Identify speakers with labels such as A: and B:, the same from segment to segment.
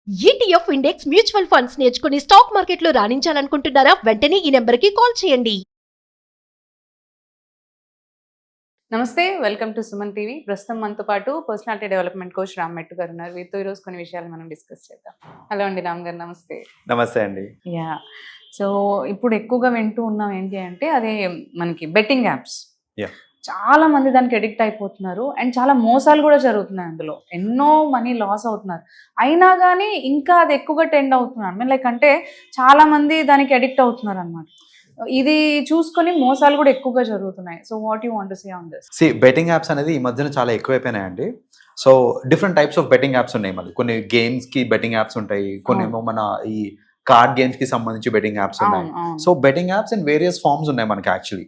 A: ETF index mutual funds నేర్చుకుని stock మార్కెట్లో రాణించాలనుకుంటున్నారా? వెంటనే ఈ నెంబర్కి కాల్ చేయండి.
B: నమస్తే, వెల్కమ్ టు సుమన్ టీవీ. ప్రస్తుతం మనతో పాటు పర్సనాలిటీ డెవలప్మెంట్ కోచ్ రామ్ మెట్టు గారు ఉన్నారు. వీరితో ఈరోజు కొన్ని విషయాలు మనం డిస్కస్ చేద్దాం. హలో అండి రామ్ గారు, నమస్తే.
C: నమస్తే అండి.
B: యా, సో ఇప్పుడు ఎక్కువగా వింటూ ఉన్నాం ఏంటి అంటే అదే మనకి బెట్టింగ్ యాప్స్. చాలా మంది దానికి అడిక్ట్ అయిపోతున్నారు అండ్ చాలా మోసాలు కూడా జరుగుతున్నాయి. అందులో ఎన్నో మనీ లాస్ అవుతున్నారు. అయినా కానీ ఇంకా అది ఎక్కువగా టెండ్ అవుతున్నారు. మీన్ లైక్ అంటే చాలా మంది దానికి అడిక్ట్ అవుతున్నారు అనమాట. ఇది చూసుకొని మోసాలు కూడా ఎక్కువగా జరుగుతున్నాయి. So what you want to say on this?
C: Betting apps అనేది ఈ మధ్యన చాలా ఎక్కువైపోయినాయండి. So different types of betting apps ఉన్నాయి. మళ్ళీ కొన్ని గేమ్స్ కి బెట్టింగ్ యాప్స్ ఉంటాయి, కొన్ని ఏమో మన ఈ కార్డ్ గేమ్స్ కి సంబంధించి బెట్టింగ్ యాప్స్ ఉన్నాయి. So betting apps in various forms ఉన్నాయి మనకి యాక్చువల్లీ.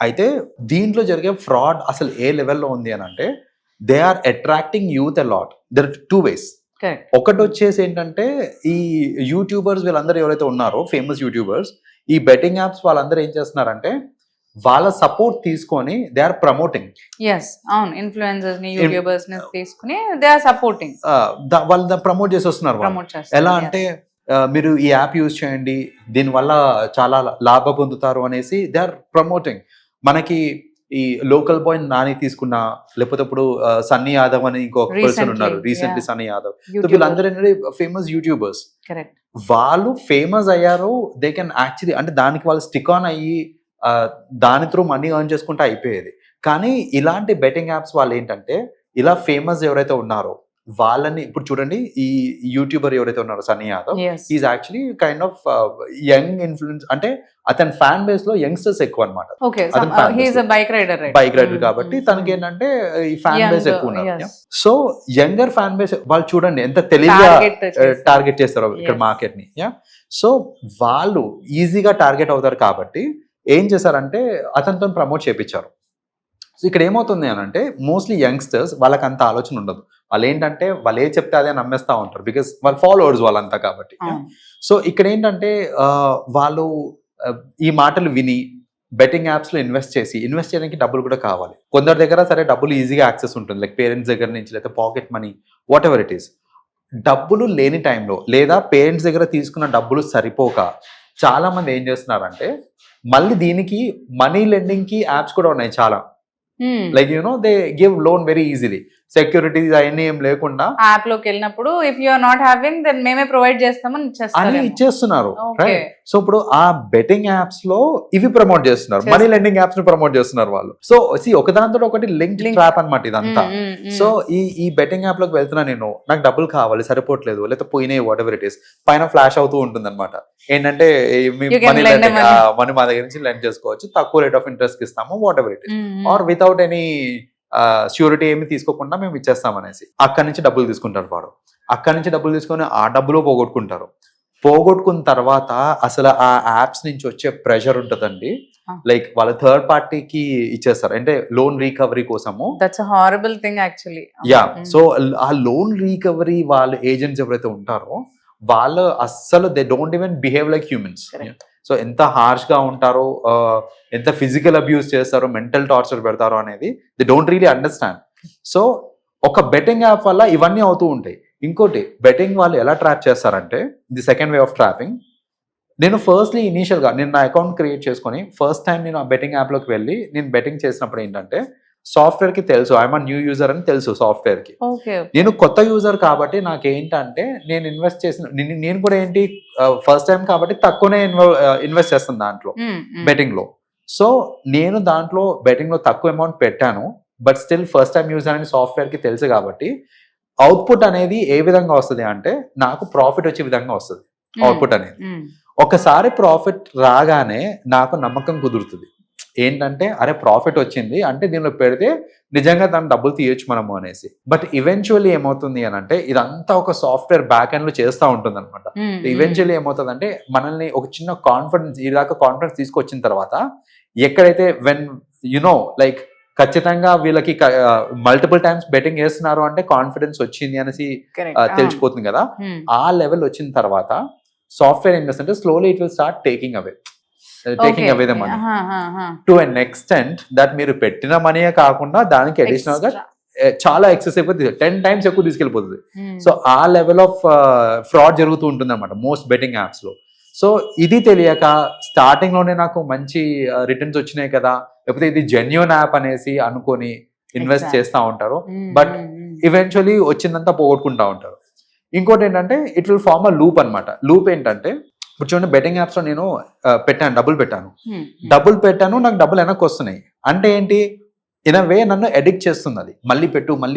C: అయితే దీంట్లో జరిగే ఫ్రాడ్ అసలు ఏ లెవెల్లో ఉంది అని అంటే, they are attracting youth a lot. There are two ways. ఒకటి వచ్చేసి ఏంటంటే, ఈ యూట్యూబర్స్ వీళ్ళందరూ ఎవరైతే ఉన్నారో ఫేమస్ యూట్యూబర్స్, ఈ బెట్టింగ్ యాప్స్ వాళ్ళందరూ ఏం చేస్తున్నారంటే వాళ్ళ సపోర్ట్ తీసుకొని దే ఆర్ ప్రమోటింగ్.
B: ఇన్ఫ్లుయెన్సర్స్ ని యూట్యూబర్స్ ని తీసుకొని దే ఆర్ సపోర్టింగ్.
C: వాళ్ళు ప్రమోట్ చేసి వస్తున్నారు. ఎలా అంటే మీరు ఈ యాప్ యూజ్ చేయండి, దీనివల్ల చాలా లాభ పొందుతారు అనేసి దే ఆర్ ప్రమోటింగ్. మనకి ఈ లోకల్ బాయ్ నాని తీసుకున్నా, లేకపోతే ఇప్పుడు సన్నీ యాదవ్ అని ఇంకొక పర్సన్ ఉన్నారు రీసెంట్లీ, సన్నీ యాదవ్. సో వీళ్ళందరూ ఏంటంటే ఫేమస్ యూట్యూబర్స్. వాళ్ళు ఫేమస్ అయ్యారు, దే కెన్ యాక్చువల్లీ అంటే దానికి వాళ్ళు స్టిక్ ఆన్ అయ్యి దాని త్రూ మనీ ఎర్న్ చేసుకుంటే అయిపోయేది. కానీ ఇలాంటి బెట్టింగ్ యాప్స్ వాళ్ళు ఏంటంటే, ఇలా ఫేమస్ ఎవరైతే ఉన్నారో వాళ్ళని, ఇప్పుడు చూడండి ఈ యూట్యూబర్ ఎవరైతే ఉన్నారో Sunny Yadav, is actually kind of young influence. అంటే అతని ఫ్యాన్ బేస్ లో యంగ్స్టర్స్ ఎక్కువ అనమాట. బైక్ రైడర్ కాబట్టి తనకి ఏంటంటే ఈ ఫ్యాన్ బేస్ ఎక్కువ ఉన్నారు. సో యంగర్ ఫ్యాన్ బేస్ వాళ్ళు చూడండి ఎంత తెలివిగా టార్గెట్ చేస్తారో ఇక్కడ మార్కెట్ ని. సో వాళ్ళు ఈజీగా టార్గెట్ అవుతారు కాబట్టి ఏం చేశారంటే అతనితో ప్రమోట్ చేయించారు. సో ఇక్కడ ఏమవుతుంది అని అంటే, మోస్ట్లీ యంగ్స్టర్స్ వాళ్ళకి అంత ఆలోచన ఉండదు. వాళ్ళు ఏంటంటే వాళ్ళు ఏ చెప్తే అదే నమ్మేస్తూ ఉంటారు, బికాస్ వాళ్ళ ఫాలోవర్స్ వాళ్ళంతా కాబట్టి. సో ఇక్కడ ఏంటంటే వాళ్ళు ఈ మాటలు విని బెట్టింగ్ యాప్స్ లో ఇన్వెస్ట్ చేయడానికి డబ్బులు కూడా కావాలి. కొందరి దగ్గర సరే డబ్బులు ఈజీగా యాక్సెస్ ఉంటుంది, లైక్ పేరెంట్స్ దగ్గర నుంచి, లేదా pocket money, what ever it is. డబ్బులు లేని టైంలో లేదా పేరెంట్స్ దగ్గర తీసుకున్న డబ్బులు సరిపోక చాలా మంది ఏం చేస్తున్నారంటే, మళ్ళీ దీనికి మనీ లెండింగ్ కి యాప్స్ కూడా ఉన్నాయి చాలా. Like they give loan very easily, securities అవన్నీ ఏం లేకుండా
B: యాప్ లోకి వెళ్ళినప్పుడు if you are not having then మేమే ప్రొవైడ్ చేస్తామని
C: ఇచ్చేస్తున్నారు. రైట్. సో ఇప్పుడు ఆ బెట్టింగ్ యాప్స్ లో ఇవి ప్రమోట్ చేస్తున్నారు, మనీ లెండింగ్ యాప్స్ ని ప్రమోట్ చేస్తున్నారు వాళ్ళు. సో ఒకదానితో ఒకటి లింక్ ట్రాప్ అనమాట ఇదంతా. సో ఈ బెట్టింగ్ యాప్ లోకి వెళ్తున్నా నేను, నాకు డబ్బులు కావాలి, సరిపోవట్లేదు, లేకపోతే పోయినాయి, వాట్ ఎవర్ ఇట్ ఈస్, పైన ఫ్లాష్ అవుతూ ఉంటుంది అనమాట. ఏంటంటే మనీ మా దగ్గర నుంచి లెండ్ చేసుకోవచ్చు, తక్కువ రేట్ ఆఫ్ ఇంట్రెస్ట్ ఇస్తాము, whatever it is, or without any surety ఏమి తీసుకోకుండా మేము ఇచ్చేస్తామనేసి అక్కడి నుంచి డబ్బులు తీసుకుంటారు వాడు. అక్కడి నుంచి డబ్బులు తీసుకొని ఆ డబ్బులు పోగొట్టుకుంటారు. పోగొట్టుకున్న తర్వాత అసలు ఆ యాప్స్ నుంచి వచ్చే ప్రెషర్ ఉంటుందండి. లైక్ వాళ్ళ థర్డ్ పార్టీకి ఇచ్చేస్తారు, అంటే లోన్ రికవరీ కోసము.
B: That's a horrible thing actually.
C: So ఆ లోన్ రికవరీ వాళ్ళ ఏజెంట్స్ ఎవరైతే ఉంటారో వాళ్ళు అస్సలు they don't even behave like humans. So ఎంత హార్ష్ గా ఉంటారో, ఎంత ఫిజికల్ అబ్యూస్ చేస్తారో, మెంటల్ టార్చర్ పెడతారో అనేది they don't really understand. So ఒక బెట్టింగ్ యాప్ వల్ల ఇవన్నీ అవుతూ ఉంటాయి. ఇంకోటి, బెట్టింగ్ వాళ్ళు ఎలా ట్రాప్ చేస్తారంటే, the second way of trapping. నేను ఫస్ట్లీ ఇనీషియల్గా నేను నా అకౌంట్ క్రియేట్ చేసుకొని ఫస్ట్ టైం నేను ఆ బెట్టింగ్ యాప్లోకి వెళ్ళి నేను బెట్టింగ్ చేసినప్పుడు ఏంటంటే, సాఫ్ట్వేర్ కి తెలుసు ఐఎమ్ అ న్యూ యూజర్ అని తెలుసు సాఫ్ట్వేర్ కి. నేను కొత్త యూజర్ కాబట్టి నాకు ఏంటంటే, నేను ఇన్వెస్ట్ చేసిన నేను కూడా ఏంటి ఫస్ట్ టైం కాబట్టి తక్కువనే ఇన్వెస్ట్ చేస్తాను దాంట్లో బెట్టింగ్ లో. సో నేను దాంట్లో బెట్టింగ్ లో తక్కువ అమౌంట్ పెట్టాను, but still first time user అని సాఫ్ట్వేర్ కి తెలుసు కాబట్టి అవుట్పుట్ అనేది ఏ విధంగా వస్తుంది అంటే, నాకు ప్రాఫిట్ వచ్చే విధంగా వస్తుంది అవుట్పుట్ అనేది. ఒకసారి ప్రాఫిట్ రాగానే నాకు నమ్మకం కుదురుతుంది ఏంటంటే, అరే ప్రాఫిట్ వచ్చింది అంటే దీనిలో పెడితే నిజంగా దాని డబ్బులు తీయొచ్చు మనము అనేసి. బట్ ఈవెన్చువల్లీ ఏమవుతుంది అని అంటే, ఇదంతా ఒక సాఫ్ట్వేర్ బ్యాక్ ఎండ్ లో చేస్తూ ఉంటుంది అనమాట. ఈవెన్చువల్లీ ఏమవుతుంది అంటే, మనల్ని ఒక చిన్న కాన్ఫిడెన్స్, ఇదాకా కాన్ఫిడెన్స్ తీసుకొచ్చిన తర్వాత ఎక్కడైతే వెన్ లైక్ ఖచ్చితంగా వీళ్ళకి మల్టిపుల్ టైమ్స్ బెట్టింగ్ చేస్తున్నారు అంటే కాన్ఫిడెన్స్ వచ్చింది అనేసి తెలిసిపోతుంది కదా. ఆ లెవెల్ వచ్చిన తర్వాత సాఫ్ట్వేర్ ఏం చేస్తుంటే slowly it will start taking away the money to an extent that మీరు పెట్టిన మనీయే కాకుండా దానికి అడిషనల్ గా చాలా ఎక్సెస్ అయిపోతుంది, 10 times ఎక్కువ తీసుకెళ్ళిపోతుంది. సో ఆ లెవెల్ ఆఫ్ ఫ్రాడ్ జరుగుతూ ఉంటుంది అనమాట మోస్ట్ బెట్టింగ్ యాప్స్ లో. సో ఇది తెలియక స్టార్టింగ్ లోనే నాకు మంచి రిటర్న్స్ వచ్చినాయి కదా, లేకపోతే ఇది జెన్యూన్ యాప్ అనేసి అనుకొని ఇన్వెస్ట్ చేస్తూ ఉంటారు. బట్ ఈవెన్చువలీ వచ్చిందంతా పోగొట్టుకుంటా ఉంటారు. ఇంకోటి ఏంటంటే it will form a loop అనమాట. లూప్ ఏంటంటే ఇప్పుడు చూడండి, బెట్టింగ్ యాప్స్ లో నేను డబ్బులు పెట్టాను, నాకు డబ్బులు వెనక్కి వస్తున్నాయి. అంటే ఏంటి, ఇన్ అ వే నన్ను ఎడిక్ట్ చేస్తుంది. అది మళ్ళీ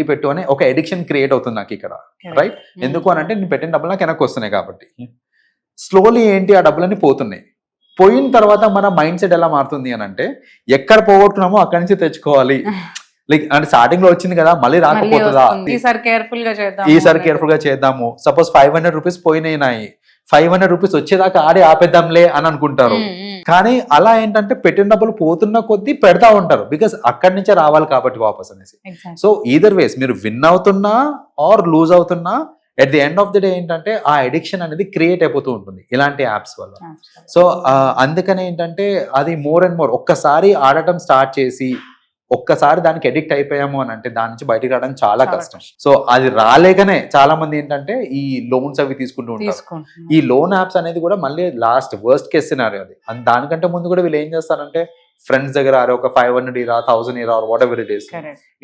C: పెట్టు అనే ఒక ఎడిక్షన్ క్రియేట్ అవుతుంది నాకు ఇక్కడ, రైట్? ఎందుకు అని అంటే నేను పెట్టిన డబ్బులు నాకు వెనక్కి వస్తున్నాయి కాబట్టి. స్లోలీ ఏంటి, ఆ డబ్బులన్నీ పోతున్నాయి. పోయిన తర్వాత మన మైండ్ సెట్ ఎలా మారుతుంది అని అంటే, ఎక్కడ పోగొట్టుకున్నామో అక్కడి నుంచి తెచ్చుకోవాలి. లైక్ అంటే స్టార్టింగ్ లో వచ్చింది కదా, మళ్ళీ రాకపోతుందా,
B: ఈసారి
C: కేర్ఫుల్ గా చేద్దాము. సపోజ్ 500 రూపీస్ పోయినాయి, 500 రూపీస్ వచ్చేదాకా ఆడి ఆపేద్దాంలే అని అనుకుంటారు. కానీ అలా ఏంటంటే పెట్టిన డబ్బులు పోతున్న కొద్దీ పెడతా ఉంటారు, బికాస్ అక్కడి నుంచే రావాలి కాబట్టి వాపస్ అనేసి. సో ఈదర్ వేస్ మీరు విన్ అవుతున్నా ఆర్ లూజ్ అవుతున్నా, at the end of the day ఏంటంటే ఆ ఎడిక్షన్ అనేది క్రియేట్ అయిపోతూ ఉంటుంది ఇలాంటి యాప్స్ వల్ల. సో అందుకనే ఏంటంటే అది మోర్ అండ్ మోర్ ఒక్కసారి ఆడటం స్టార్ట్ చేసి ఒక్కసారి దానికి ఎడిక్ట్ అయిపోయాము అని అంటే దాని నుంచి బయటకు రావడం చాలా కష్టం. సో అది రాలేకనే చాలా మంది ఏంటంటే ఈ లోన్స్ అవి తీసుకుంటూ ఉంటారు. ఈ లోన్ యాప్స్ అనేది కూడా మళ్ళీ లాస్ట్ వర్స్ట్ కేస్ సినారియో అది. అండ్ దానికంటే ముందు కూడా వీళ్ళు ఏం చేస్తారంటే ఫ్రెండ్స్ దగ్గర ఒక 500 ఇరా, 1000 ఇరా, వాట్ ఎవర్ ఇట్ ఈస్,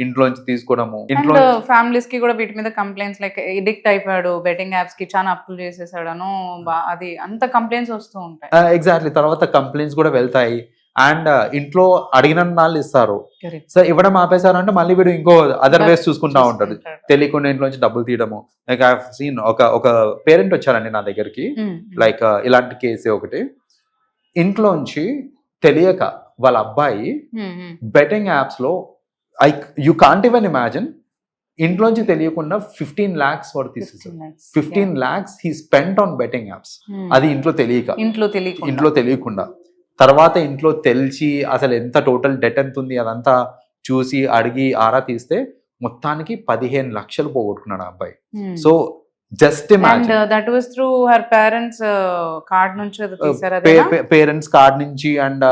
C: ఇంట్లోంచి తీసుకోవడము. ఇంట్లో
B: ఫ్యామిలీస్ కి కూడా వీటి మీద కంప్లైంట్స్, లైక్ ఎడిక్ట్ అయిపోయాడు బెట్టింగ్ యాప్స్ కి, చాలా అప్పులు చేసేసాడను, అది అంత కంప్లైంట్స్ వస్తూ ఉంటాయి.
C: ఎగ్జాక్ట్లీ. తర్వాత కంప్లైంట్స్ కూడా వెళ్తాయి. అండ్ ఇంట్లో అడిగిన నాళ్ళు ఇస్తారు. సో ఇవ్వడం ఆపేశారు అంటే మళ్ళీ వీడు ఇంకో అదర్ వేస్ చూసుకుంటా ఉంటాడు, తెలియకుండా ఇంట్లోంచి డబ్బులు తీయడము. లైక్ ఐ హావ్ సీన్ ఒక పేరెంట్ వచ్చారండి నా దగ్గరికి, లైక్ ఇలాంటి కేసే ఒకటి. ఇంట్లోంచి తెలియక వాళ్ళ అబ్బాయి బెట్టింగ్ యాప్స్ లో యూ కాంట్ ఈవెన్ ఇమాజిన్, ఇంట్లోంచి తెలియకుండా 15 lakhs వాడు తీసేసాడు. 15 lakhs he spent on betting apps. అది ఇంట్లో తెలియకుండా. తర్వాత ఇంట్లో తెలిసి అసలు ఎంత టోటల్ డెట్ ఎంత ఉంది అదంతా చూసి అడిగి ఆరా తీస్తే మొత్తానికి 15 లక్షలు పోగొట్టుకున్నాడు ఆ అబ్బాయి. So just
B: that was through her parents card నుంచి
C: పేరెంట్స్ కార్డ్ నుంచి అండ్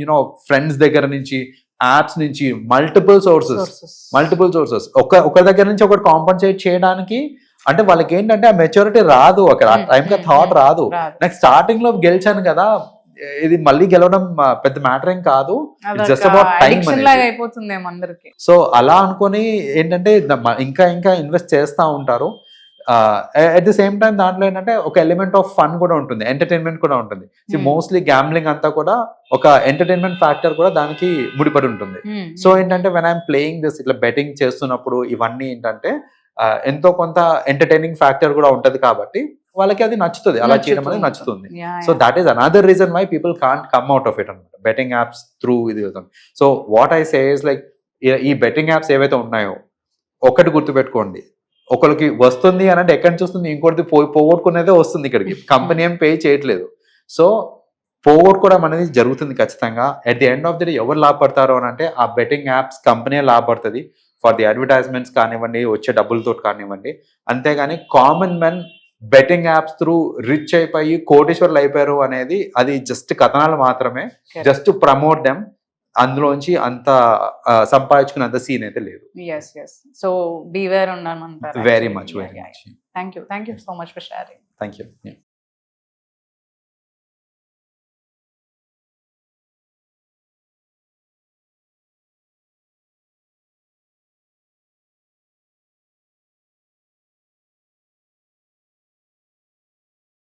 C: యునో ఫ్రెండ్స్ దగ్గర నుంచి, యాప్స్ నుంచి, మల్టిపుల్ సోర్సెస్ ఒక దగ్గర నుంచి ఒకటి కాంపన్సేట్ చేయడానికి. అంటే వాళ్ళకి ఏంటంటే ఆ మెచ్యూరిటీ రాదు, అక్కడ టైంకి థాట్ రాదు. నాకు స్టార్టింగ్ లో గెలిచాను కదా, ఇది మళ్ళీ గెలవడం పెద్ద మ్యాటర్ ఏం కాదు, జస్ట్ అబౌట్ టైం
B: అయిపోతుంది అందరికి.
C: సో అలా అనుకొని ఏంటంటే ఇంకా ఇన్వెస్ట్ చేస్తూ ఉంటారు. అట్ ది సేమ్ టైం దాంట్లో ఏంటంటే ఒక ఎలిమెంట్ ఆఫ్ ఫన్ కూడా ఉంటుంది, ఎంటర్టైన్మెంట్ కూడా ఉంటుంది. మోస్ట్లీ గ్యాంబ్లింగ్ అంతా కూడా ఒక ఎంటర్టైన్మెంట్ ఫ్యాక్టర్ కూడా దానికి ముడిపడి ఉంటుంది. సో ఏంటంటే వెన్ ఐఎమ్ ప్లేయింగ్ దిస్, ఇట్లా బెట్టింగ్ చేస్తున్నప్పుడు ఇవన్నీ ఏంటంటే ఎంతో కొంత ఎంటర్టైనింగ్ ఫ్యాక్టర్ కూడా ఉంటది కాబట్టి వాళ్ళకి అది నచ్చుతుంది, అలా చేయడం అనేది నచ్చుతుంది. So that is another reason why people can't come out of it అనమాట, బెట్టింగ్ యాప్స్ త్రూ ఇది. So what I say is like, ఈ బెట్టింగ్ యాప్స్ ఏవైతే ఉన్నాయో ఒకటి గుర్తుపెట్టుకోండి, ఒకరికి వస్తుంది అని అంటే ఎక్కడి నుంచి వస్తుంది, ఇంకోటి పోగొట్టుకునేదే వస్తుంది ఇక్కడికి, కంపెనీ ఏం పే చేయట్లేదు. సో పోగొట్టుకోవడం అనేది జరుగుతుంది ఖచ్చితంగా. At the end of the day ఎవరు లాభపడతారో అని అంటే ఆ బెట్టింగ్ యాప్స్ కంపెనీ లాభపడుతుంది, ఫర్ ది అడ్వర్టైజ్మెంట్స్ కానివ్వండి, వచ్చే డబ్బులతో కానివ్వండి. అంతేగాని common men betting apps through rich అయిపోయి కోటీశ్వర్లు అయిపోయారు అనేది అది జస్ట్ కథనాలు మాత్రమే, జస్ట్ ప్రమోట్ దెమ్. అందులోంచి అంత సంపాదించుకున్నంత సీన్ అయితే లేదు.
B: సో బీవేర్ ఉండమంటారు.
C: Very much.
B: Thank you so much for sharing.
C: Thank you.